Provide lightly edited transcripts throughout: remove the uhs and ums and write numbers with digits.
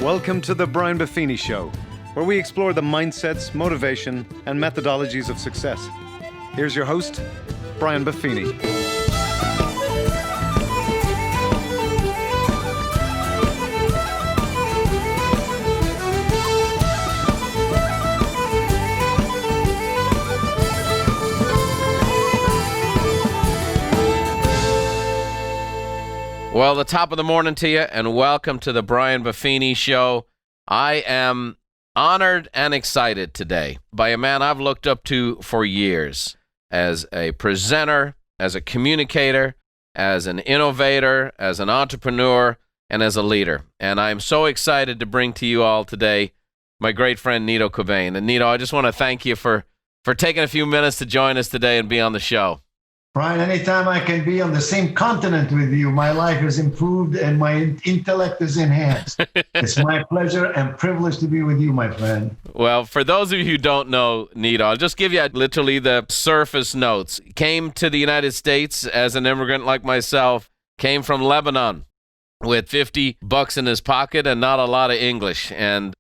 Welcome to the Brian Buffini Show, where we explore the mindsets, motivation, and methodologies of success. Here's your host, Brian Buffini. Well, the top of the morning to you, and welcome to the Brian Buffini Show. I am honored and excited today by a man I've looked up to for years as a presenter, as a communicator, as an innovator, as an entrepreneur, and as a leader. And I'm so excited to bring to you all today my great friend, Nido Qubein. And Nido, I just want to thank you for taking a few minutes to join us today and be on the show. Brian, anytime I can be on the same continent with you, my life is improved and my intellect is enhanced. It's my pleasure and privilege to be with you, my friend. Well, for those of you who don't know Nido, I'll just give you literally the surface notes. Came to the United States as an immigrant like myself, came from Lebanon with $50 in his pocket and not a lot of English, and,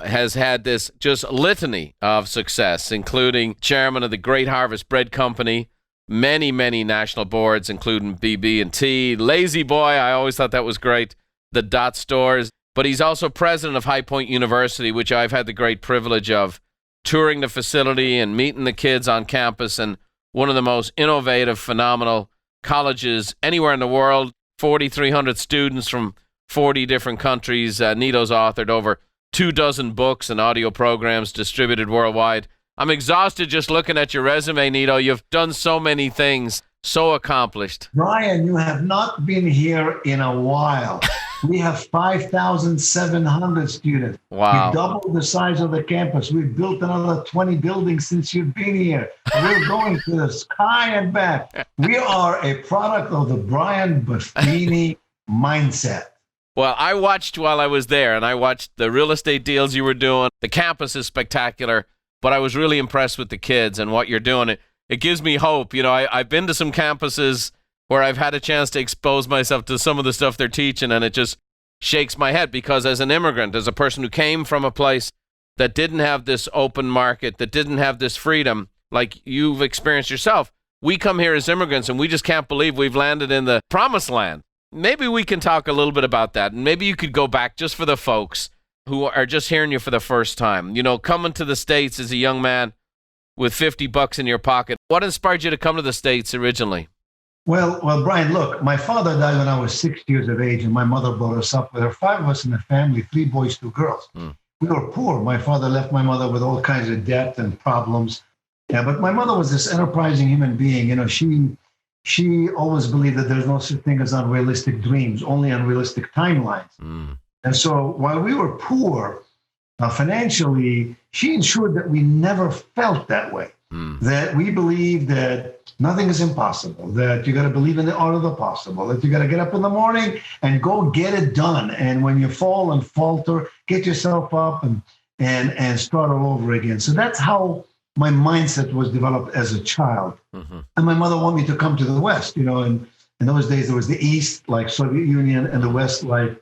has had this just litany of success, including chairman of the Great Harvest Bread Company, many national boards, including BB&T, Lazy Boy. I always thought that was great. The Dot Stores. But he's also president of High Point University, which I've had the great privilege of touring the facility and meeting the kids on campus, and one of the most innovative, phenomenal colleges anywhere in the world. 4,300 students from 40 different countries. Nido's authored over 24 books and audio programs distributed worldwide. I'm exhausted just looking at your resume, Nido. You've done so many things, so accomplished. Brian, you have not been here in a while. We have 5,700 students. Wow. We doubled the size of the campus. We've built another 20 buildings since you've been here. We're going to the sky and back. We are a product of the Brian Buffini mindset. Well, I watched while I was there, and I watched the real estate deals you were doing. The campus is spectacular. But I was really impressed with the kids and what you're doing. It gives me hope. I've been to some campuses where I've had a chance to expose myself to some of the stuff they're teaching, and it just shakes my head, because as an immigrant, as a person who came from a place that didn't have this open market, that didn't have this freedom like you've experienced yourself, we come here as immigrants and we just can't believe we've landed in the promised land. Maybe we can talk a little bit about that, and maybe you could go back just for the folks who are just hearing you for the first time. Coming to the States as a young man with $50 in your pocket. What inspired you to come to the States originally? Well, Brian, look, my father died when I was 6 years of age, and my mother brought us up. There were 5 of us in the family, 3 boys, 2 girls. We were poor. My father left my mother with all kinds of debt and problems. Yeah, but my mother was this enterprising human being. She always believed that there's no such thing as unrealistic dreams, only unrealistic timelines. And so while we were poor financially, she ensured that we never felt that way, that we believed that nothing is impossible, that you got to believe in the art of the possible, that you got to get up in the morning and go get it done. And when you fall and falter, get yourself up and start all over again. So that's how my mindset was developed as a child. And my mother wanted me to come to the West. And in those days, there was the East, like Soviet Union, and the West, like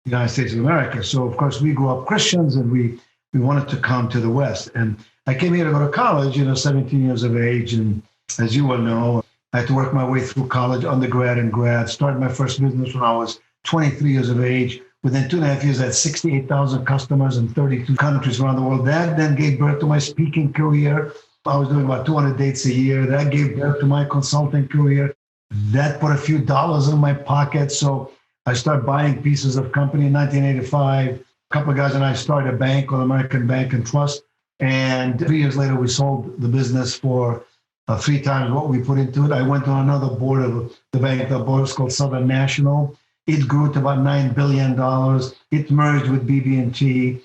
United States of America. So, of course, we grew up Christians, and we wanted to come to the West. And I came here to go to college, 17 years of age. And as you well know, I had to work my way through college, undergrad and grad. Started my first business when I was 23 years of age. Within 2.5 years, I had 68,000 customers in 32 countries around the world. That then gave birth to my speaking career. I was doing about 200 dates a year. That gave birth to my consulting career. That put a few dollars in my pocket. So I started buying pieces of company in 1985. A couple of guys and I started a bank called American Bank and Trust. And 3 years later, we sold the business for 3 times what we put into it. I went on another board of the bank. The board was called Southern National. It grew to about $9 billion. It merged with BB&T.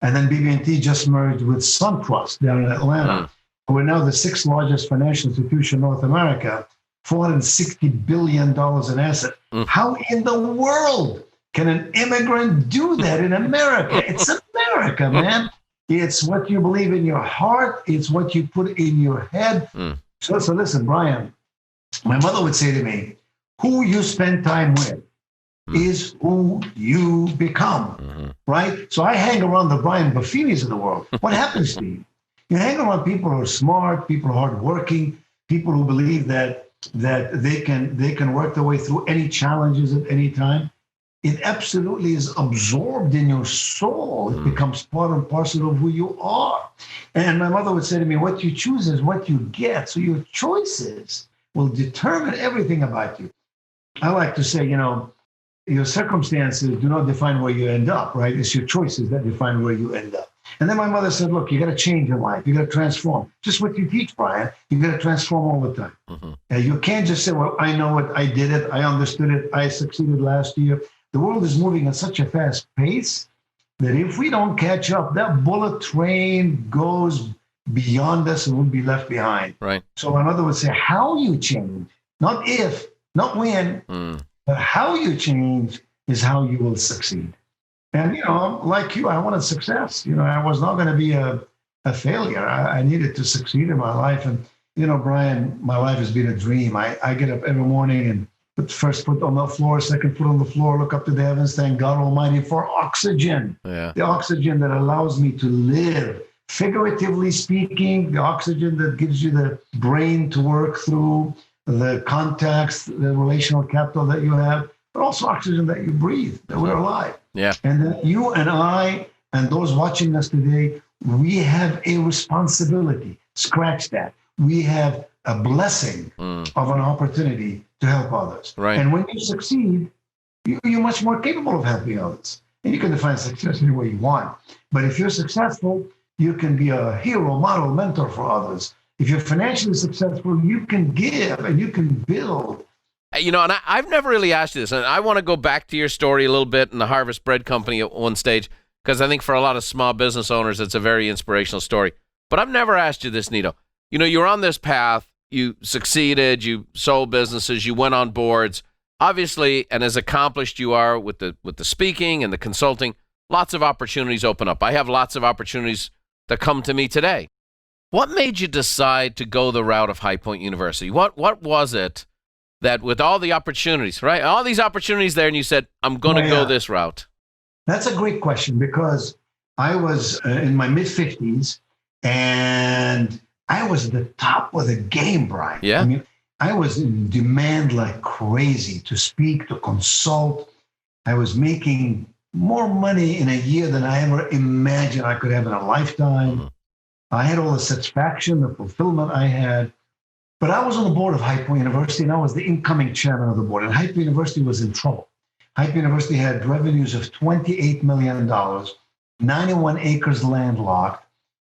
And then BB&T just merged with SunTrust down in Atlanta. We're now the 6th largest financial institution in North America. $460 billion in assets. How in the world can an immigrant do that in America? It's America, man. It's what you believe in your heart. It's what you put in your head. So listen, Brian, my mother would say to me, who you spend time with is who you become, right? So I hang around the Brian Buffinis of the world. What happens to you? You hang around people who are smart, people who are hardworking, people who believe that they can work their way through any challenges at any time. It absolutely is absorbed in your soul. It becomes part and parcel of who you are. And my mother would say to me, what you choose is what you get. So your choices will determine everything about you. I like to say, your circumstances do not define where you end up, right? It's your choices that define where you end up. And then my mother said, look, you got to change your life. You got to transform. Just what you teach, Brian. You got to transform all the time. You can't just say, well, I know it. I did it. I understood it. I succeeded last year. The world is moving at such a fast pace that if we don't catch up, that bullet train goes beyond us and we'll be left behind. Right. So my mother would say, how you change, not if, not when, but how you change is how you will succeed. And, like you, I wanted success. I was not going to be a failure. I needed to succeed in my life. And, Brian, my life has been a dream. I get up every morning and put the first foot on the floor, second foot on the floor, look up to the heavens, thank God Almighty for oxygen. Yeah. The oxygen that allows me to live. Figuratively speaking, the oxygen that gives you the brain to work through, the contacts, the relational capital that you have, but also oxygen that you breathe, that we're alive. Yeah. And that you and I and those watching us today, we have a responsibility. Scratch that. We have a blessing of an opportunity to help others. Right. And when you succeed, you're much more capable of helping others. And you can define success any way you want. But if you're successful, you can be a hero, model, mentor for others. If you're financially successful, you can give and you can build. And I've never really asked you this, and I want to go back to your story a little bit in the Harvest Bread Company at one stage, because I think for a lot of small business owners, it's a very inspirational story. But I've never asked you this, Nito. You're on this path, you succeeded, you sold businesses, you went on boards. Obviously, and as accomplished you are with the speaking and the consulting, lots of opportunities open up. I have lots of opportunities that come to me today. What made you decide to go the route of High Point University? What was it that with all the opportunities, right? All these opportunities there, and you said, I'm going to go this route? That's a great question, because I was in my mid-50s and I was at the top of the game, Brian. Yeah. I was in demand like crazy to speak, to consult. I was making more money in a year than I ever imagined I could have in a lifetime. I had all the satisfaction, the fulfillment I had. But I was on the board of High Point University, and I was the incoming chairman of the board. And High Point University was in trouble. High Point University had revenues of $28 million, 91 acres landlocked,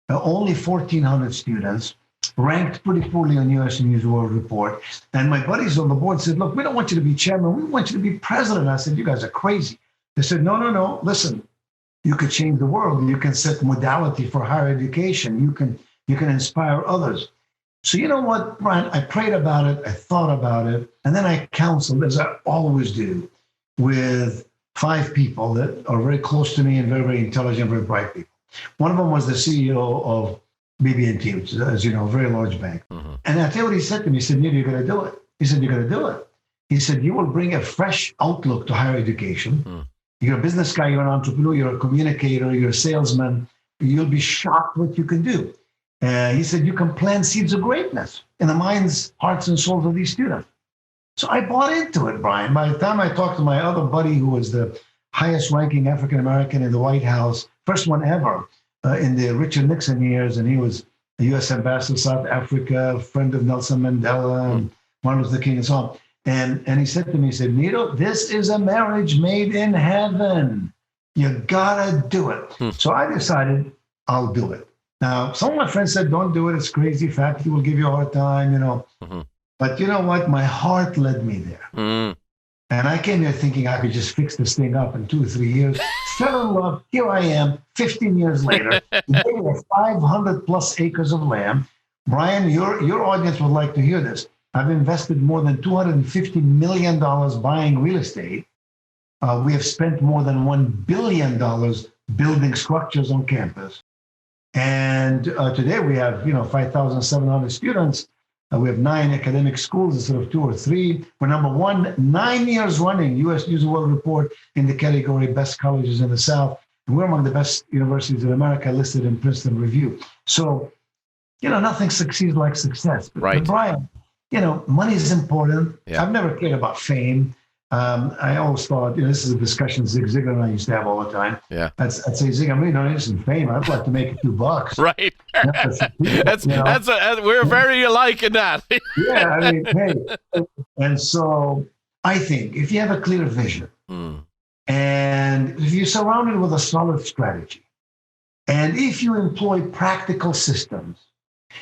only 1,400 students, ranked pretty poorly on U.S. News and World Report. And my buddies on the board said, look, we don't want you to be chairman. We want you to be president. I said, you guys are crazy. They said, no. Listen, you could change the world. You can set modality for higher education. You can inspire others. So you know what, Brian, I prayed about it, I thought about it, and then I counseled, as I always do, with 5 people that are very close to me and very, very intelligent, very bright people. One of them was the CEO of BB&T, which is, as you know, a very large bank. And I tell you what he said to me. He said, Nito, you're going to do it. He said, you're going to do it. He said, you will bring a fresh outlook to higher education. You're a business guy, you're an entrepreneur, you're a communicator, you're a salesman. You'll be shocked what you can do. He said, you can plant seeds of greatness in the minds, hearts, and souls of these students. So I bought into it, Brian. By the time I talked to my other buddy, who was the highest ranking African-American in the White House, first one ever in the Richard Nixon years, and he was a U.S. ambassador to South Africa, friend of Nelson Mandela, and Martin Luther King, and so on. And he said to me, he said, Nito, this is a marriage made in heaven. You gotta do it. So I decided I'll do it. Now, some of my friends said, don't do it. It's crazy. Faculty will give you a hard time, But you know what? My heart led me there. And I came here thinking I could just fix this thing up in 2 or 3 years. Fell in love. Here I am, 15 years later. They were 500 plus acres of land. Brian, your audience would like to hear this. I've invested more than $250 million buying real estate. We have spent more than $1 billion building structures on campus. And today we have, 5,700 students. We have 9 academic schools instead of 2 or 3. We're number 1, 9 years running, U.S. News and World Report in the category Best Colleges in the South. And we're among the best universities in America listed in Princeton Review. So, nothing succeeds like success. Right. But Brian, money is important. Yeah. I've never cared about fame. I always thought, this is a discussion Zig Ziglar and I used to have all the time. Yeah. I'd say, Zig, I'm really not interested in fame. I'd like to make a few bucks. Right. We're very alike in that. Yeah, I mean, hey. And so I think if you have a clear vision and if you're surrounded with a solid strategy and if you employ practical systems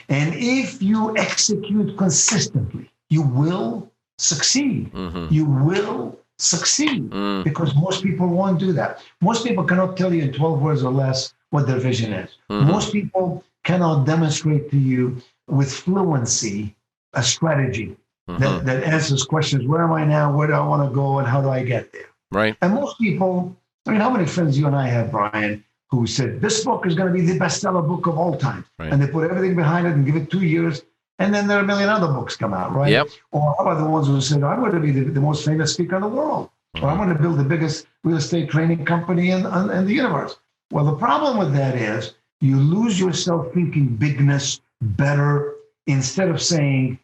and if you execute consistently, you will succeed. You will succeed because most people won't do that. Most people cannot tell you in 12 words or less what their vision is. Most people cannot demonstrate to you with fluency a strategy that answers questions. Where am I now? Where do I want to go? And how do I get there? Right. And most people, how many friends you and I have, Brian, who said, this book is going to be the bestseller book of all time. Right. And they put everything behind it and give it 2 years. And then there are a million other books come out, right? Yep. Or how about the ones who said, I'm going to be the most famous speaker in the world, or I'm going to build the biggest real estate training company in the universe. Well, the problem with that is you lose yourself thinking bigness, better, instead of saying,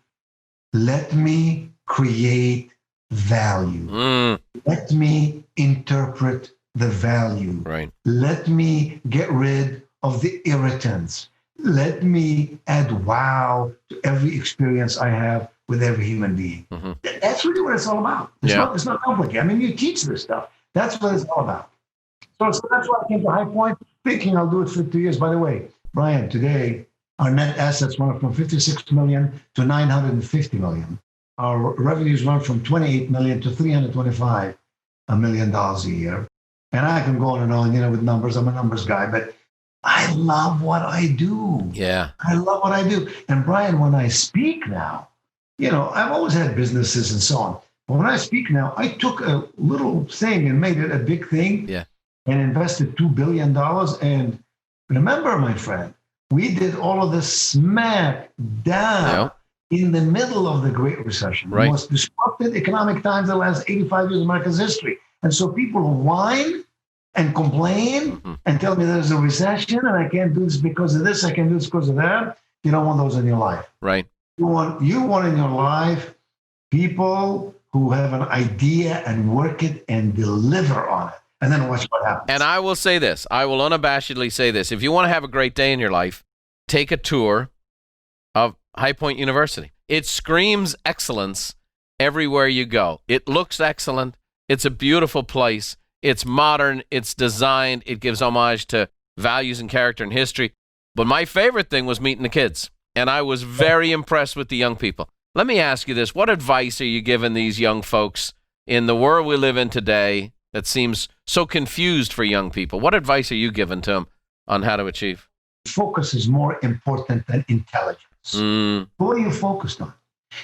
let me create value. Let me interpret the value. Right. Let me get rid of the irritants. Let me add wow to every experience I have with every human being. That's really what it's all about. It's not complicated. I mean, you teach this stuff. That's what it's all about. So that's why I came to High Point, thinking I'll do it for 2 years. By the way, Brian, today, our net assets went up from 56 million to 950 million. Our revenues went from 28 million to $325 million a year. And I can go on and on, with numbers. I'm a numbers guy, but I love what I do. Yeah. I love what I do. And Brian, when I speak now, I've always had businesses and so on. But when I speak now, I took a little thing and made it a big thing. Yeah. And invested $2 billion. And remember, my friend, we did all of this smack down in the middle of the Great Recession, Right. the most disrupted economic times of the last 85 years of America's history. And so people whine and complain and tell me there's a recession and I can't do this because of this, I can't do this because of that. You don't want those in your life. Right. You want in your life people who have an idea and work it and deliver on it. And then watch what happens. And I will say this. I will unabashedly say this. If you want to have a great day in your life, take a tour of High Point University. It screams excellence everywhere you go. It looks excellent. It's a beautiful place. It's modern. It's designed. It gives homage to values and character and history. But my favorite thing was meeting the kids. And I was very impressed with the young people. Let me ask you this. What advice are you giving these young folks in the world we live in today that seems so confused for young people? What advice are you giving to them on how to achieve? Focus is more important than intelligence. What are you focused on?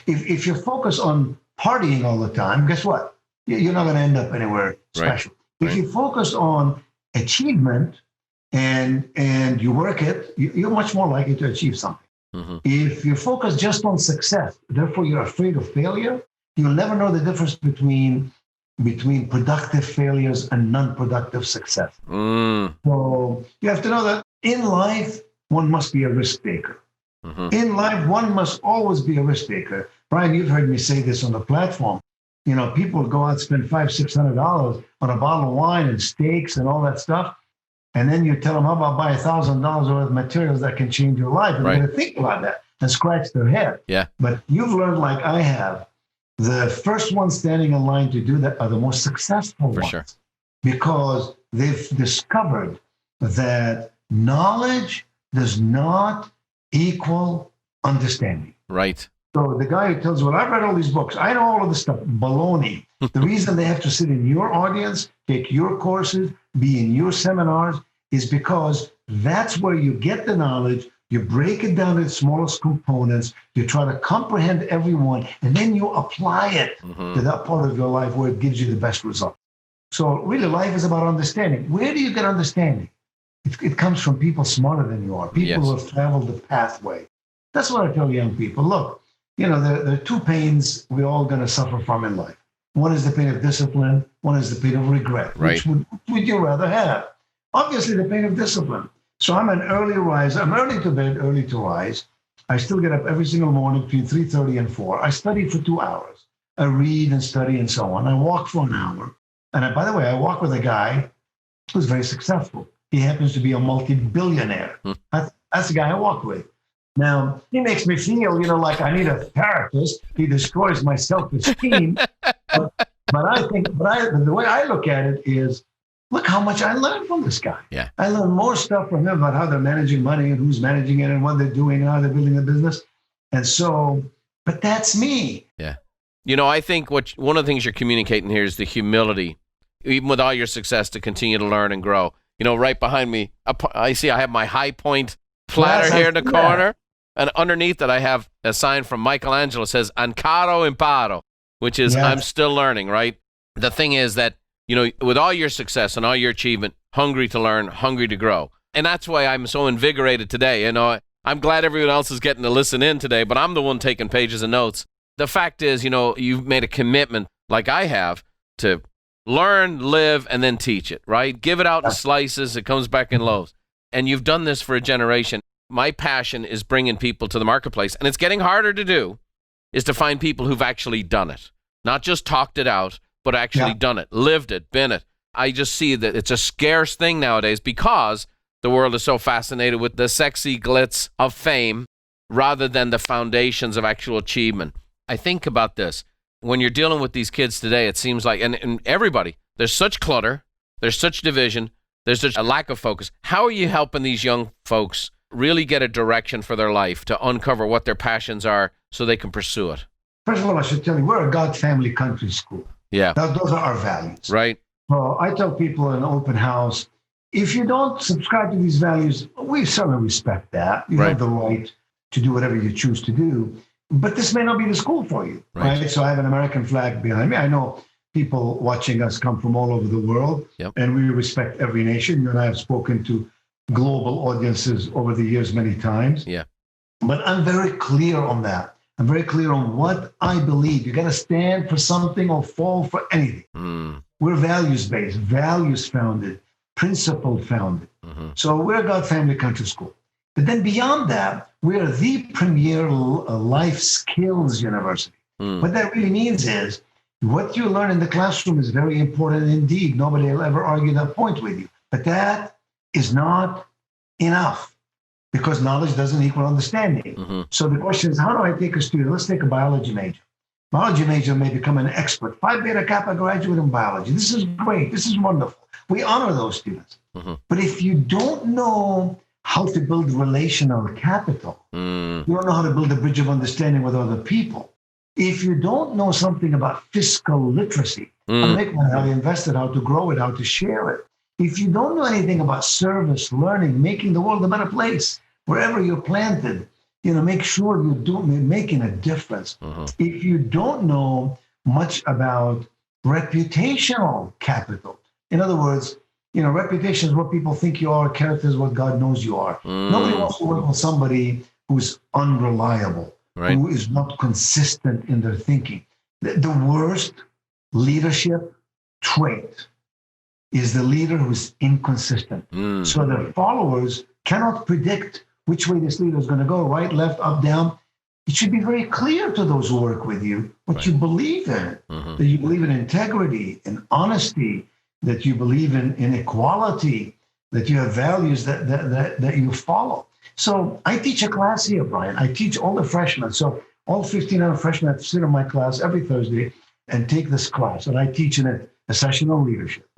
If you're focused on partying all the time, guess what? You're not going to end up anywhere special. If you focus on achievement and you work it, you're much more likely to achieve something. If you focus just on success, therefore you're afraid of failure, you'll never know the difference between productive failures and non-productive success. So you have to know that in life, one must be a risk taker. In life, one must always be a risk taker. Brian, you've heard me say this on the platform. People go out and spend $500-600 on a bottle of wine and steaks and all that stuff. And then you tell them, how about buy $1,000 worth of materials that can change your life? And they're going to think about that and scratch their head. Yeah. But you've learned, like I have, the first ones standing in line to do that are the most successful ones. Sure. Because they've discovered that knowledge does not equal understanding. Right. So the guy who tells you, well, I've read all these books, I know all of this stuff, baloney. The reason they have to sit in your audience, take your courses, be in your seminars, is because that's where you get the knowledge. You break it down into smallest components. You try to comprehend everyone, and then you apply it to that part of your life where it gives you the best result. So really, life is about understanding. Where do you get understanding? It comes from people smarter than you are, people who have traveled the pathway. That's what I tell young people. Look, there are two pains we're all going to suffer from in life. One is the pain of discipline. One is the pain of regret. Right. Which would you rather have? Obviously, the pain of discipline. So I'm an early riser. I'm early to bed, early to rise. I still get up every single morning between 3:30 and 4. I study for 2 hours. I read and study and so on. I walk for an hour. And by the way, I walk with a guy who's very successful. He happens to be a multi-billionaire. That's the guy I walk with. Now, he makes me feel, like I need a therapist. He destroys my self-esteem. but the way I look at it is, look how much I learned from this guy. Yeah. I learned more stuff from him about how they're managing money and who's managing it and what they're doing and how they're building a business. And so, but that's me. Yeah. I think one of the things you're communicating here is the humility, even with all your success, to continue to learn and grow. Right behind me, I have my High Point platter here in the corner. And underneath that, I have a sign from Michelangelo that says, Ancora imparo, which is, I'm still learning, right? The thing is that, with all your success and all your achievement, hungry to learn, hungry to grow. And that's why I'm so invigorated today. I'm glad everyone else is getting to listen in today, but I'm the one taking pages and notes. The fact is, you've made a commitment, like I have, to learn, live, and then teach it, right? Give it out in slices. It comes back in loaves. And you've done this for a generation. My passion is bringing people to the marketplace, and it's getting harder to do, is to find people who've actually done it. Not just talked it out, but actually done it, lived it, been it. I just see that it's a scarce thing nowadays because the world is so fascinated with the sexy glitz of fame rather than the foundations of actual achievement. I think about this. When you're dealing with these kids today, it seems like, and everybody, there's such clutter, there's such division, there's such a lack of focus. How are you helping these young folks really get a direction for their life, to uncover what their passions are so they can pursue it? First of all, I should tell you, we're a God Family Country School. Yeah. Those are our values. Right. So I tell people in an open house, if you don't subscribe to these values, we certainly respect that. You have the right to do whatever you choose to do. But this may not be the school for you. Right. So I have an American flag behind me. I know people watching us come from all over the world, and we respect every nation. You and I have spoken to global audiences over the years many times. Yeah. But I'm very clear on that. I'm very clear on what I believe. You got to stand for something or fall for anything. We're values-based, values-founded, principle-founded. So we're a God Family Country School. But then beyond that, we're the premier life skills university. What that really means is what you learn in the classroom is very important indeed. Nobody will ever argue that point with you. But that is not enough, because knowledge doesn't equal understanding. So the question is, how do I take a student? Let's take a biology major. Biology major may become an expert. Phi Beta Kappa graduate in biology. This is great. This is wonderful. We honor those students. But if you don't know how to build relational capital, you don't know how to build a bridge of understanding with other people. If you don't know something about fiscal literacy, how to make money, how to invest it, how to grow it, how to share it. If you don't know anything about service, learning, making the world a better place, wherever you're planted, make sure you're making a difference. If you don't know much about reputational capital, in other words, reputation is what people think you are, character is what God knows you are. Nobody wants to work with somebody who's unreliable, who is not consistent in their thinking. The worst leadership trait is the leader who's inconsistent. So the followers cannot predict which way this leader is going to go, right, left, up, down. It should be very clear to those who work with you what you believe in, that you believe in integrity and honesty, that you believe in equality, that you have values that you follow. So I teach a class here, Brian. I teach all the freshmen. So all 1,500 freshmen have to sit in my class every Thursday and take this class. And I teach in it a session on leadership,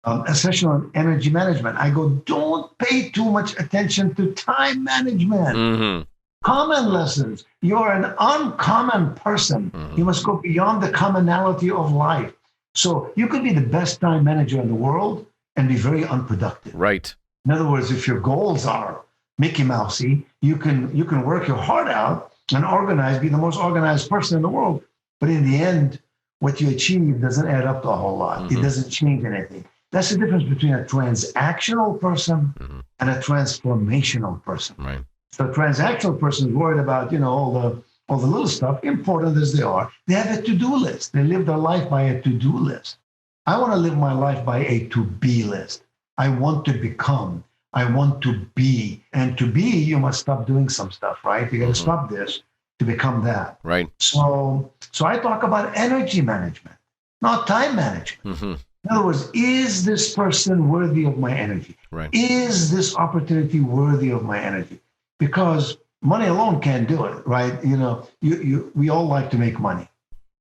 a session on energy management. I go, don't pay too much attention to time management. Common lessons. You're an uncommon person. You must go beyond the commonality of life. So you could be the best time manager in the world and be very unproductive. Right. In other words, if your goals are Mickey Mousey, you can work your heart out and be the most organized person in the world. But in the end, what you achieve doesn't add up to a whole lot. It doesn't change anything. That's the difference between a transactional person and a transformational person. Right. So a transactional person is worried about, all the all the little stuff, important as they are, they have a to-do list. They live their life by a to-do list. I want to live my life by a to-be list. I want to become. I want to be. And to be, you must stop doing some stuff, right? You got to stop this to become that. Right. So I talk about energy management, not time management. In other words, is this person worthy of my energy? Right. Is this opportunity worthy of my energy? Because money alone can't do it, right? You know, we all like to make money,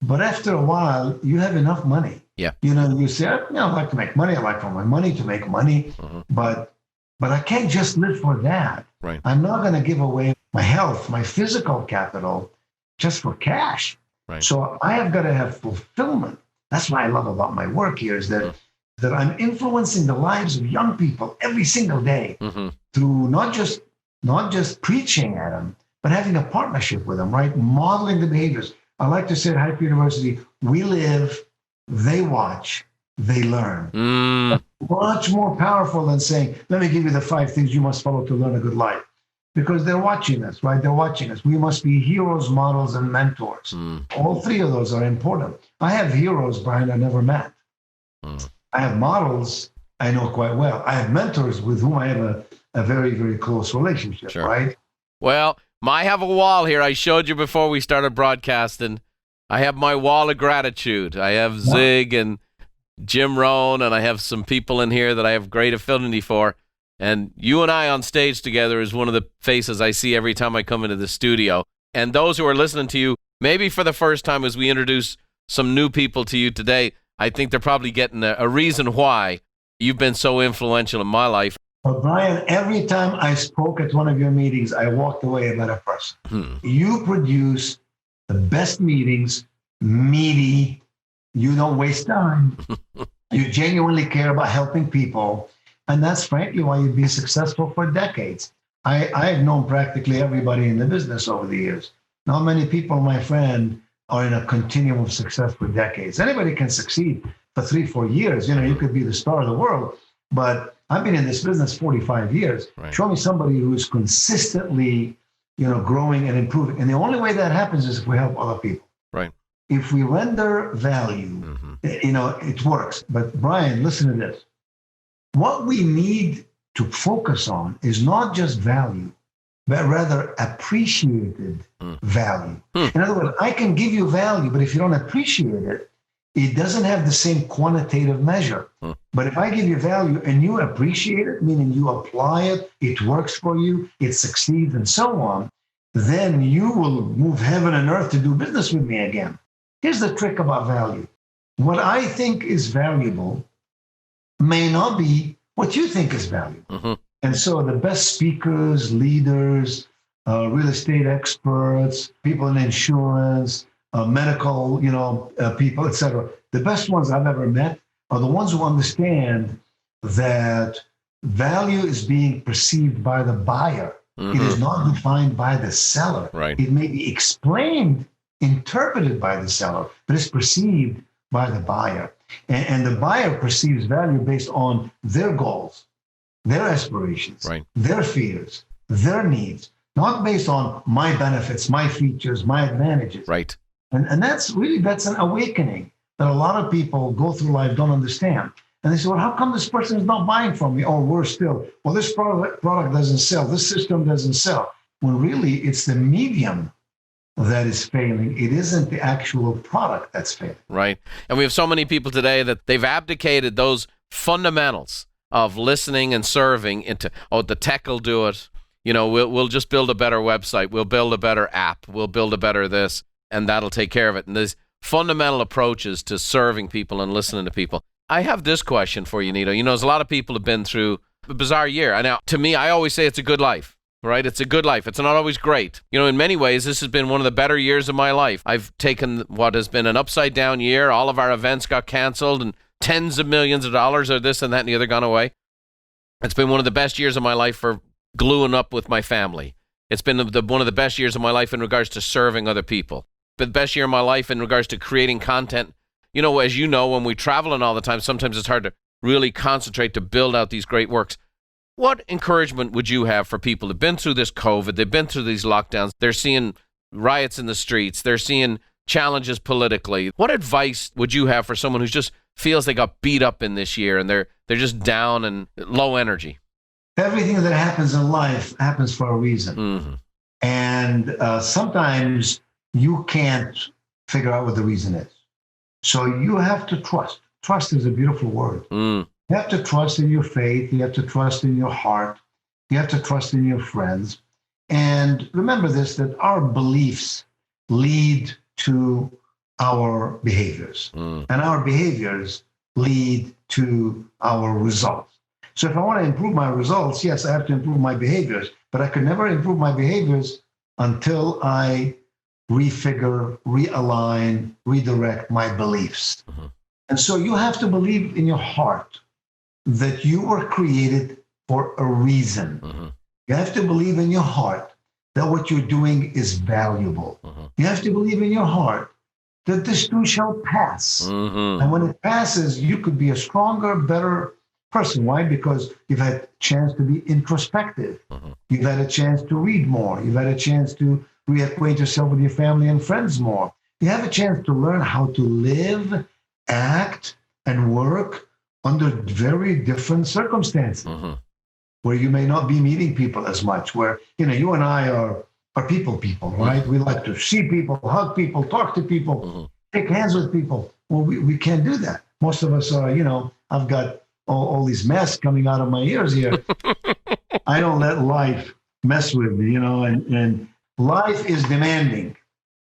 but after a while, you have enough money. Yeah. You know, you say, I like to make money. I like for my money to make money, but I can't just live for that. Right. I'm not going to give away my health, my physical capital, just for cash. Right. So I have got to have fulfillment. That's what I love about my work here is that I'm influencing the lives of young people every single day through not just preaching at them, but having a partnership with them, right? Modeling the behaviors. I like to say at Hyper University, we live, they watch, they learn. Much more powerful than saying, let me give you the 5 things you must follow to learn a good life. Because they're watching us, right? They're watching us. We must be heroes, models, and mentors. All 3 of those are important. I have heroes, Brian, I never met. I have models I know quite well. I have mentors with whom I have a very, very close relationship, right? Well, I have a wall here. I showed you before we started broadcasting. I have my wall of gratitude. I have Zig and Jim Rohn, and I have some people in here that I have great affinity for. And you and I on stage together is one of the faces I see every time I come into the studio. And those who are listening to you, maybe for the first time as we introduce some new people to you today, I think they're probably getting a reason why you've been so influential in my life. But Brian, every time I spoke at one of your meetings, I walked away a better person. You produce the best meetings, meaty. You don't waste time. You genuinely care about helping people. And that's frankly why you've been successful for decades. I've known practically everybody in the business over the years. Not many people, my friend, are in a continuum of success for decades. Anybody can succeed for 3-4 years. You know, you could be the star of the world, but I've been in this business 45 years. Right. Show me somebody who is consistently, growing and improving. And the only way that happens is if we help other people. Right. If we render value, it works. But Brian, listen to this. What we need to focus on is not just value, but rather appreciated value. In other words, I can give you value, but if you don't appreciate it, it doesn't have the same quantitative measure. But if I give you value and you appreciate it, meaning you apply it, it works for you, it succeeds and so on, then you will move heaven and earth to do business with me again. Here's the trick about value. What I think is valuable may not be what you think is valuable. And so the best speakers, leaders, real estate experts, people in insurance, medical, people, etc. The best ones I've ever met are the ones who understand that value is being perceived by the buyer. It is not defined by the seller. Right. It may be explained, interpreted by the seller, but it's perceived by the buyer. And the buyer perceives value based on their goals, their aspirations, their fears, their needs, not based on my benefits, my features, my advantages. Right. And that's an awakening that a lot of people go through life, don't understand. And they say, well, how come this person is not buying from me? Or worse still, well, this product doesn't sell. This system doesn't sell. When really it's the medium that is failing. It isn't the actual product that's failing. Right. And we have so many people today that they've abdicated those fundamentals of listening and serving into, the tech will do it. We'll just build a better website. We'll build a better app. We'll build a better this, and that'll take care of it. And there's fundamental approaches to serving people and listening to people. I have this question for you, Nito. There's a lot of people have been through a bizarre year. And now, to me, I always say it's a good life. Right? It's a good life. It's not always great. In many ways, this has been one of the better years of my life. I've taken what has been an upside down year. All of our events got canceled and tens of millions of dollars or this and that and the other gone away. It's been one of the best years of my life for gluing up with my family. It's been one of the best years of my life in regards to serving other people. The best year of my life in regards to creating content. As you know, when we travel all the time, sometimes it's hard to really concentrate to build out these great works. What encouragement would you have for people who've been through this COVID, they've been through these lockdowns, they're seeing riots in the streets. They're seeing challenges politically. What advice would you have for someone who just feels they got beat up in this year and they're just down and low energy? Everything that happens in life happens for a reason. Mm-hmm. And sometimes you can't figure out what the reason is. So you have to trust. Trust is a beautiful word. Mm. You have to trust in your faith. You have to trust in your heart. You have to trust in your friends. And remember this, that our beliefs lead to our behaviors. Mm. And our behaviors lead to our results. So if I want to improve my results, yes, I have to improve my behaviors. But I could never improve my behaviors until I refigure, realign, redirect my beliefs. Mm-hmm. And so you have to believe in your heart that you were created for a reason. Mm-hmm. You have to believe in your heart that what you're doing is valuable. Mm-hmm. You have to believe in your heart that this too shall pass. Mm-hmm. And when it passes, you could be a stronger, better person. Why? Because you've had a chance to be introspective. Mm-hmm. You've had a chance to read more. You've had a chance to reacquaint yourself with your family and friends more. You have a chance to learn how to live, act, and work under very different circumstances, Mm-hmm. where you may not be meeting people as much, where, you and I are people, right? We like to see people, hug people, talk to people, Mm-hmm. take hands with people. Well, we can't do that. Most of us are, I've got all these mess coming out of my ears here. I don't let life mess with me, and life is demanding.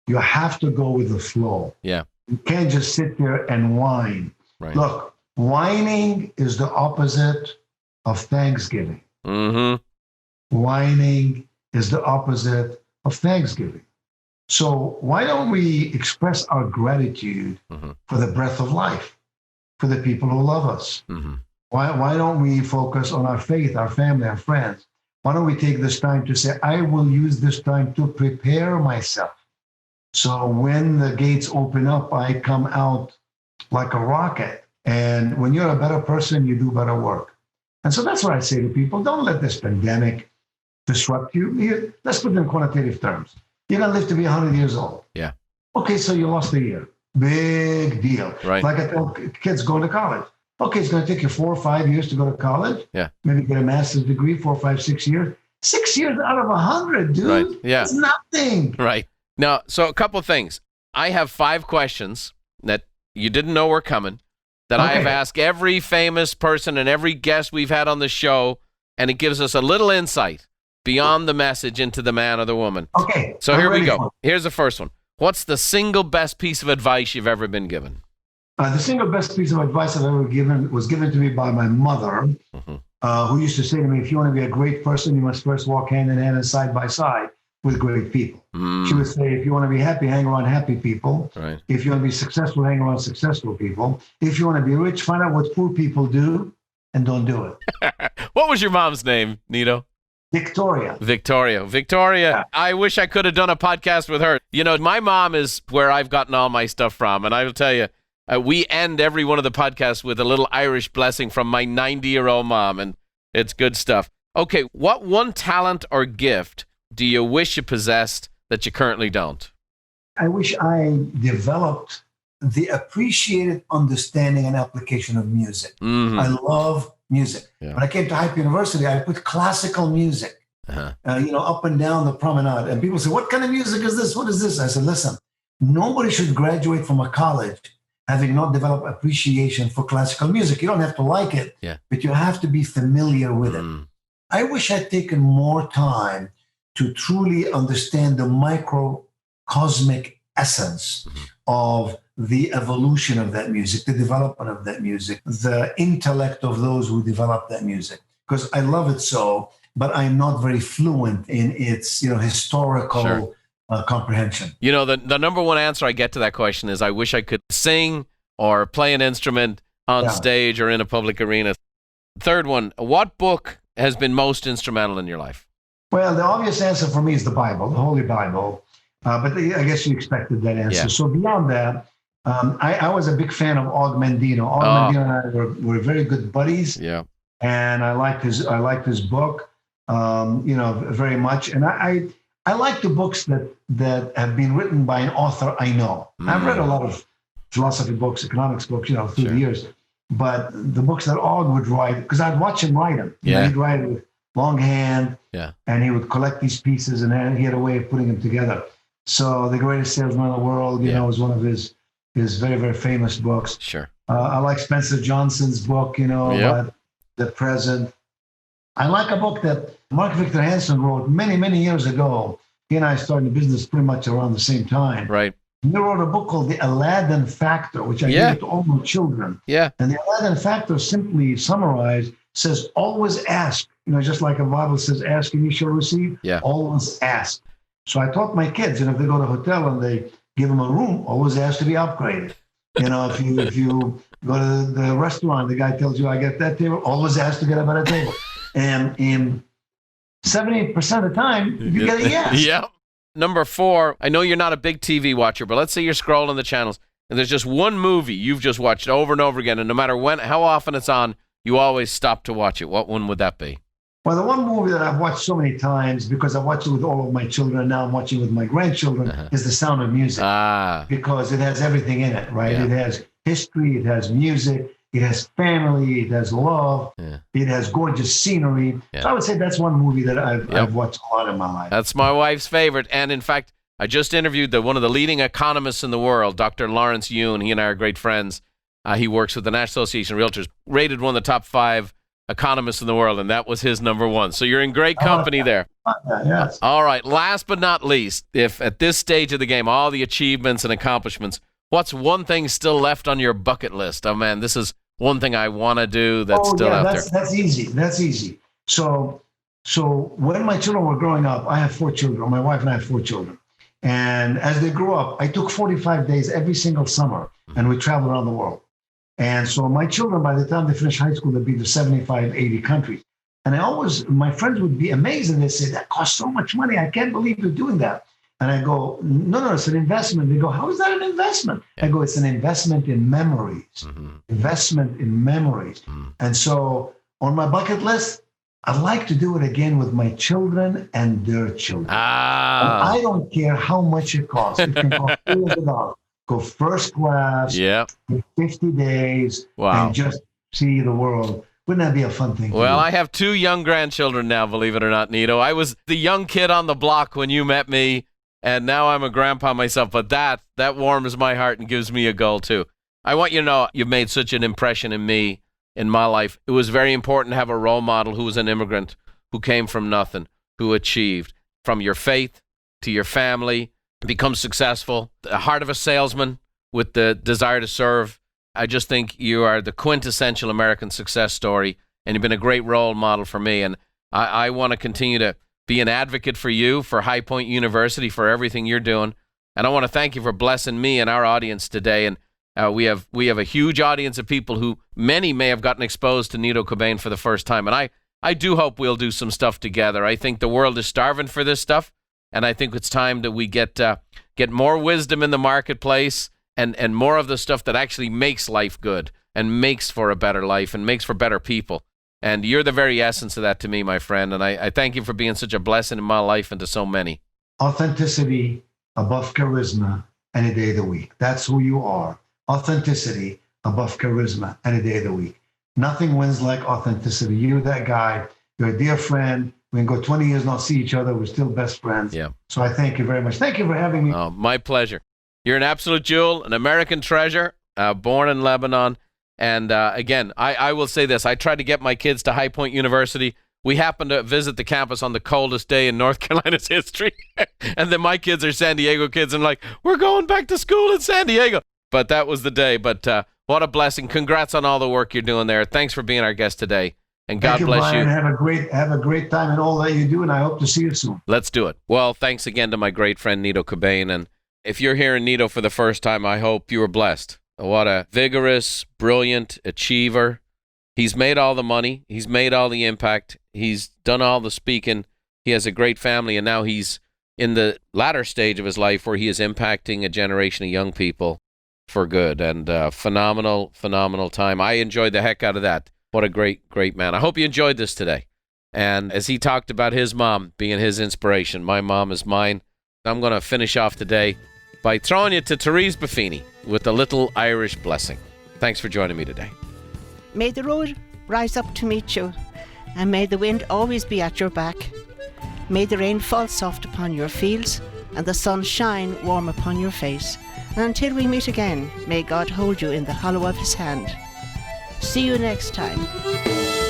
You have to go with the flow. Yeah. You can't just sit there and whine. Right. Look, whining is the opposite of thanksgiving. Mm-hmm. Whining is the opposite of thanksgiving. So why don't we express our gratitude Mm-hmm. for the breath of life, for the people who love us? Mm-hmm. Why don't we focus on our faith, our family, our friends? Why don't we take this time to say, I will use this time to prepare myself. So when the gates open up, I come out like a rocket. And when you're a better person, you do better work. And so that's what I say to people. Don't let this pandemic disrupt you. Let's put it in quantitative terms. You're going to live to be 100 years old. Yeah. Okay, so you lost a year. Big deal. Right. Like I tell kids going to college. Okay, it's going to take you 4 or 5 years to go to college. Yeah. Maybe get a master's degree, 4, 5, 6 years. 6 years out of 100, dude. Right. Yeah. It's nothing. Right. Now, so a couple of things. I have 5 questions that you didn't know were coming that I have Okay. asked every famous person and every guest we've had on the show, and it gives us a little insight beyond the message into the man or the woman. Okay. So I'm here we ready for go. it. Here's the first one. What's the single best piece of advice you've ever been given? The single best piece of advice I've ever given was given to me by my mother, Mm-hmm. who used to say to me, if you want to be a great person, you must first walk hand in hand and side by side with great people. She would say, if you want to be happy, hang around happy people. Right. If you want to be successful, hang around successful people. If you want to be rich, find out what poor people do and don't do it. What was your mom's name, Nito? Victoria. Victoria. Victoria, Yeah. I wish I could have done a podcast with her. My mom is where I've gotten all my stuff from. And I will tell you, we end every one of the podcasts with a little Irish blessing from my 90-year-old mom. And it's good stuff. Okay, what one talent or gift do you wish you possessed that you currently don't? I wish I developed the appreciated understanding and application of music. Mm-hmm. I love music. Yeah. When I came to Hype University, I put classical music, Uh-huh. up and down the promenade. And people say, what kind of music is this? What is this? I said, listen, nobody should graduate from a college having not developed appreciation for classical music. You don't have to like it, Yeah. but you have to be familiar with it. Mm. I wish I'd taken more time to truly understand the microcosmic essence of the evolution of that music, the development of that music, the intellect of those who develop that music. Because I love it so, but I'm not very fluent in its historical Sure. comprehension. The number one answer I get to that question is I wish I could sing or play an instrument on Yeah. stage or in a public arena. Third one, what book has been most instrumental in your life? Well, the obvious answer for me is the Bible, the Holy Bible. But I guess you expected that answer. Yeah. So beyond that, I was a big fan of Og Mandino. Og Mandino and I were very good buddies, Yeah. and I liked his book, very much. And I I like the books that have been written by an author I know. I've read a lot of philosophy books, economics books, through the years. But the books that Og would write, because I'd watch him write them. He'd write it with longhand, and he would collect these pieces, and then he had a way of putting them together. So The Greatest Salesman in the World, was one of his very, very famous books. Sure. I like Spencer Johnson's book, about the present. I like a book that Mark Victor Hansen wrote many, many years ago. He and I started the business pretty much around the same time. Right. He wrote a book called The Aladdin Factor, which I gave to all my children. Yeah. And the Aladdin Factor, simply summarized, says always ask. Just like a Bible says, ask and you shall receive. Yeah. Always ask. So I taught my kids, if they go to a hotel and they give them a room, always ask to be upgraded. If you go to the restaurant, the guy tells you, I get that table, always ask to get a better table. And in 70% of the time, you get a yes. Yeah. Number 4, I know you're not a big TV watcher, but let's say you're scrolling the channels and there's just one movie you've just watched over and over again, and no matter how often it's on, you always stop to watch it. What one would that be? Well, the one movie that I've watched so many times, because I watched it with all of my children, and now I'm watching it with my grandchildren, is The Sound of Music. Because it has everything in it, right? Yeah. It has history, it has music, it has family, it has love, it has gorgeous scenery. Yeah. So I would say that's one movie that I've watched a lot in my life. That's my wife's favorite. And in fact, I just interviewed one of the leading economists in the world, Dr. Lawrence Yun. He and I are great friends. He works with the National Association of Realtors, rated one of the top 5 economists in the world, and that was his number 1. So you're in great company there. Yes. All right. Last but not least, if at this stage of the game, all the achievements and accomplishments, what's one thing still left on your bucket list? Oh, man, this is one thing I want to do that's still out there. That's easy. That's easy. So when my children were growing up, I have 4 children. My wife and I have 4 children. And as they grew up, I took 45 days every single summer, and we traveled around the world. And so my children, by the time they finish high school, they'd be to 75, 80 countries. And my friends would be amazed, and they'd say, that costs so much money. I can't believe you're doing that. And I go, no, it's an investment. They go, how is that an investment? I go, it's an investment in memories. Investment in memories. And so on my bucket list, I'd like to do it again with my children and their children. And I don't care how much it costs. It can cost $300. Go first class, 50 days, and just see the world. Wouldn't that be a fun thing? Well, I have 2 young grandchildren now, believe it or not, Nito. I was the young kid on the block when you met me, and now I'm a grandpa myself. But that warms my heart and gives me a goal, too. I want you to know you've made such an impression in me, in my life. It was very important to have a role model who was an immigrant, who came from nothing, who achieved. From your faith to your family, become successful, the heart of a salesman with the desire to serve. I just think you are the quintessential American success story, and you've been a great role model for me. And I want to continue to be an advocate for you, for High Point University, for everything you're doing. And I want to thank you for blessing me and our audience today. And we have a huge audience of people who many may have gotten exposed to Nito Cobain for the first time. And I do hope we'll do some stuff together. I think the world is starving for this stuff. And I think it's time that we get more wisdom in the marketplace and more of the stuff that actually makes life good and makes for a better life and makes for better people. And you're the very essence of that to me, my friend. And I thank you for being such a blessing in my life and to so many. Authenticity above charisma any day of the week. That's who you are. Authenticity above charisma any day of the week. Nothing wins like authenticity. You're that guy. You're a dear friend. We can go 20 years not see each other. We're still best friends. Yeah. So I thank you very much. Thank you for having me. Oh, my pleasure. You're an absolute jewel, an American treasure, born in Lebanon. And again, I will say this. I tried to get my kids to High Point University. We happened to visit the campus on the coldest day in North Carolina's history. And then my kids are San Diego kids. And like, we're going back to school in San Diego. But that was the day. But what a blessing. Congrats on all the work you're doing there. Thanks for being our guest today. And God bless you. Have a great time in all that you do, and I hope to see you soon. Let's do it. Well, thanks again to my great friend Nito Cobain. And if you're hearing Nito for the first time, I hope you were blessed. What a vigorous, brilliant achiever. He's made all the money. He's made all the impact. He's done all the speaking. He has a great family, and now he's in the latter stage of his life where he is impacting a generation of young people for good. And phenomenal time. I enjoyed the heck out of that. What a great man. I hope you enjoyed this today. And as he talked about his mom being his inspiration, my mom is mine. I'm going to finish off today by throwing you to Therese Buffini with a little Irish blessing. Thanks for joining me today. May the road rise up to meet you, and may the wind always be at your back. May the rain fall soft upon your fields, and the sun shine warm upon your face. And until we meet again, may God hold you in the hollow of his hand. See you next time.